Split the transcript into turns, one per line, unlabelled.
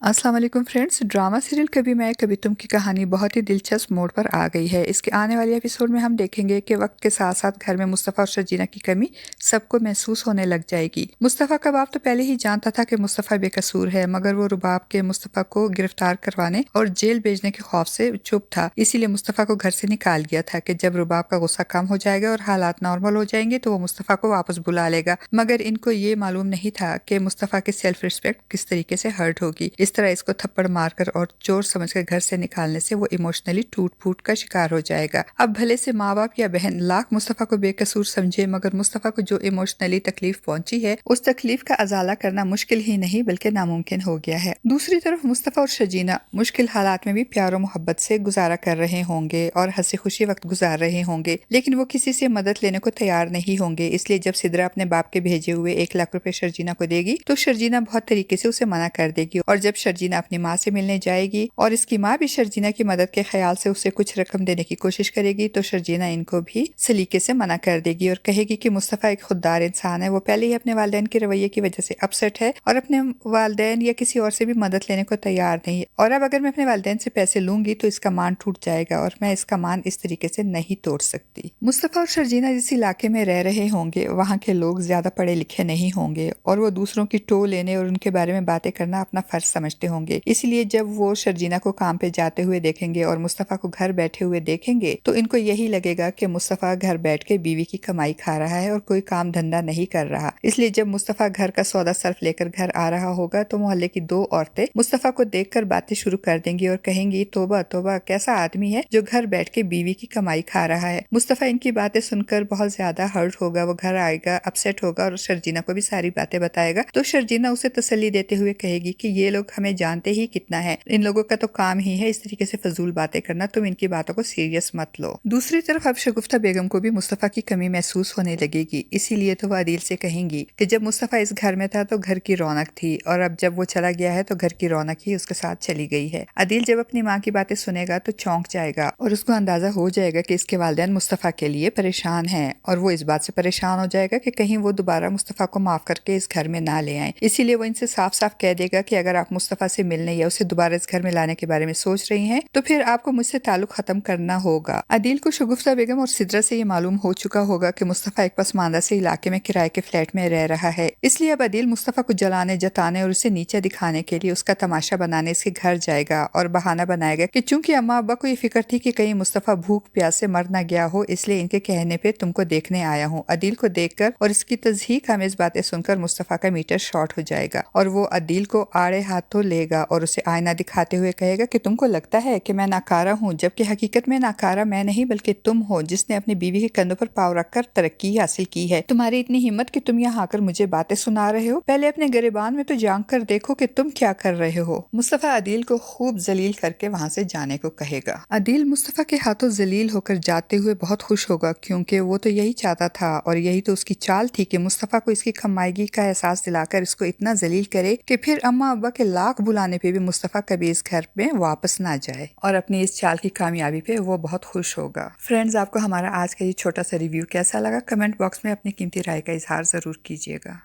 अस्सलाम वालेकुम friends. Drama serial कभी मैं कभी तुम की कहानी बहुत ही दिलचस्प मोड़ पर आ गई है। इसके आने वाले एपिसोड में हम देखेंगे कि वक्त के साथ साथ घर में मुस्तफ़ा और शर्जीना की कमी सबको महसूस होने लग जाएगी। मुस्तफ़ा का बाप तो पहले ही जानता था कि मुस्तफ़ा बेकसूर है, मगर वो रुबाब के मुस्तफ़ा को गिरफ्तार करवाने और जेल भेजने के खौफ से चुप था। इसीलिए मुस्तफ़ा को घर से निकाल गया था कि जब रुबाब का गुस्सा कम हो जाएगा और हालात नॉर्मल हो जाएंगे तो वो मुस्तफ़ा को वापस बुला लेगा। मगर इनको ये मालूम नहीं था कि मुस्तफ़ा की सेल्फ रिस्पेक्ट किस तरीके से हर्ट होगी। इस तरह इसको थप्पड़ मारकर और चोर समझकर घर से निकालने से वो इमोशनली टूट फूट का शिकार हो जाएगा। अब भले से माँ बाप या बहन लाख मुस्तफ़ा को बेकसूर समझे, मगर मुस्तफ़ा को जो इमोशनली तकलीफ पहुंची है उस तकलीफ का अजाला करना मुश्किल ही नहीं बल्कि नामुमकिन हो गया है। दूसरी तरफ मुस्तफ़ा और शर्जीना मुश्किल हालात में भी प्यार और मोहब्बत से गुजारा कर रहे होंगे और हंसी खुशी वक्त गुजार रहे होंगे, लेकिन वो किसी से मदद लेने को तैयार नहीं होंगे। इसलिए जब सिद्रा अपने बाप के भेजे हुए 1 लाख रुपए शर्जीना को देगी तो शर्जीना बहुत तरीके से उसे मना कर देगी, और जब शर्जीना अपनी माँ से मिलने जाएगी और इसकी माँ भी शर्जीना की मदद के ख्याल से उसे कुछ रकम देने की कोशिश करेगी तो शर्जीना इनको भी सलीके से मना कर देगी और कहेगी कि मुस्तफ़ा एक खुददार इंसान है, वो पहले ही अपने वालिदैन के रवैये की वजह से अपसेट है और अपने वालिदैन या किसी और से भी मदद लेने को तैयार नहीं है, और अब अगर मैं अपने वालिदैन से पैसे लूंगी तो इसका मान टूट जाएगा और मैं इसका मान इस तरीके से नहीं तोड़ सकती। मुस्तफ़ा और शर्जीना जिस इलाके में रह रहे होंगे वहाँ के लोग ज्यादा पढ़े लिखे नहीं होंगे और वो दूसरों की टो लेने और उनके बारे में बातें करना अपना फर्ज समझते होंगे। इसलिए जब वो शर्जीना को काम पे जाते हुए देखेंगे और मुस्तफ़ा को घर बैठे हुए देखेंगे तो इनको यही लगेगा कि मुस्तफ़ा घर बैठ के बीवी की कमाई खा रहा है और कोई काम धंधा नहीं कर रहा। इसलिए जब मुस्तफ़ा घर का सौदा सर्फ लेकर घर आ रहा होगा तो मोहल्ले की 2 औरतें मुस्तफ़ा को देखकर बातें शुरू कर देंगी और कहेंगी, तोबा तोबा, कैसा आदमी है जो घर बैठ के बीवी की कमाई खा रहा है। मुस्तफ़ा इनकी बातें सुनकर बहुत ज्यादा हर्ट होगा, वो घर आएगा, अपसेट होगा और शर्जीना को भी सारी बातें बताएगा। तो शर्जीना उसे तसल्ली देते हुए कहेगी कि ये लोग हमें जानते ही कितना है, इन लोगों का तो काम ही है इस तरीके से फजूल बातें करना, तुम इनकी बातों को सीरियस मत लो। दूसरी तरफ अब शगुफ्ता बेगम को भी मुस्तफ़ा की कमी महसूस होने लगेगी, इसीलिए तो वो अदील से कहेंगी कि जब मुस्तफ़ा इस घर में था तो घर की रौनक थी और अब जब वो चला गया है तो घर की रौनक ही उसके साथ चली गई है। अदील जब अपनी माँ की बातें सुनेगा तो चौंक जाएगा और उसको अंदाजा हो जाएगा कि इसके वालिदैन मुस्तफ़ा के लिए परेशान हैं, और वो इस बात से परेशान हो जाएगा कि कहीं वो दोबारा मुस्तफ़ा को माफ करके इस घर में ना ले आए। इसीलिए वो इनसे साफ साफ कह देगा कि अगर आप मुस्तफ़ा से मिलने या उसे दोबारा इस घर में लाने के बारे में सोच रही हैं तो फिर आपको मुझसे ताल्लुक खत्म करना होगा। अदील को शगुफ्ता बेगम और सिद्रा से ये मालूम हो चुका होगा कि मुस्तफ़ा एक पसमानदा से इलाके में किराए के फ्लैट में रह रहा है, इसलिए अब अदील मुस्तफ़ा को जलाने, जताने और उसे नीचे दिखाने के लिए उसका तमाशा बनाने इसके घर जाएगा और बहाना बनाएगा कि चूंकि अम्मा अब्बा को ये फिक्र थी कि कहीं मुस्तफ़ा भूख प्यास से मर न गया हो, इसलिए इनके कहने पे तुमको देखने आया हूँ। अदील को देखकर और इसकी तज़हीक आमेज़ बातें सुनकर मुस्तफ़ा का मीटर शॉर्ट हो जाएगा और वो अदील को आड़े हाथों लेगा और उसे आईना दिखाते हुए कहेगा कि तुमको लगता है कि मैं नाकारा हूँ, जबकि हकीकत में नाकारा मैं नहीं बल्कि तुम हो जिसने अपनी बीवी के कंधों पर पाँव रखकर तरक्की हासिल की है। तुम्हारी इतनी हिम्मत कि तुम यहाँ आकर मुझे बातें सुना रहे हो, पहले अपने गिरेबान में तो झांक कर देखो कि तुम क्या कर रहे हो। मुस्तफ़ा अदील को खूब जलील करके वहाँ से जाने को कहेगा। अदील मुस्तफ़ा के हाथों जलील होकर जाते हुए बहुत खुश होगा, क्योंकि वो तो यही चाहता था और यही तो उसकी चाल थी कि मुस्तफ़ा को इसकी कमाईगी का एहसास दिलाकर इसको इतना जलील करे कि फिर अम्मा अब्बा के लाख बुलाने पे भी मुस्तफ़ा कभी इस घर में वापस ना जाए, और अपनी इस चाल की कामयाबी पे वो बहुत खुश होगा। फ्रेंड्स, आपको हमारा आज का ये छोटा सा रिव्यू कैसा लगा? कमेंट बॉक्स में अपनी कीमती राय का इजहार जरूर कीजिएगा।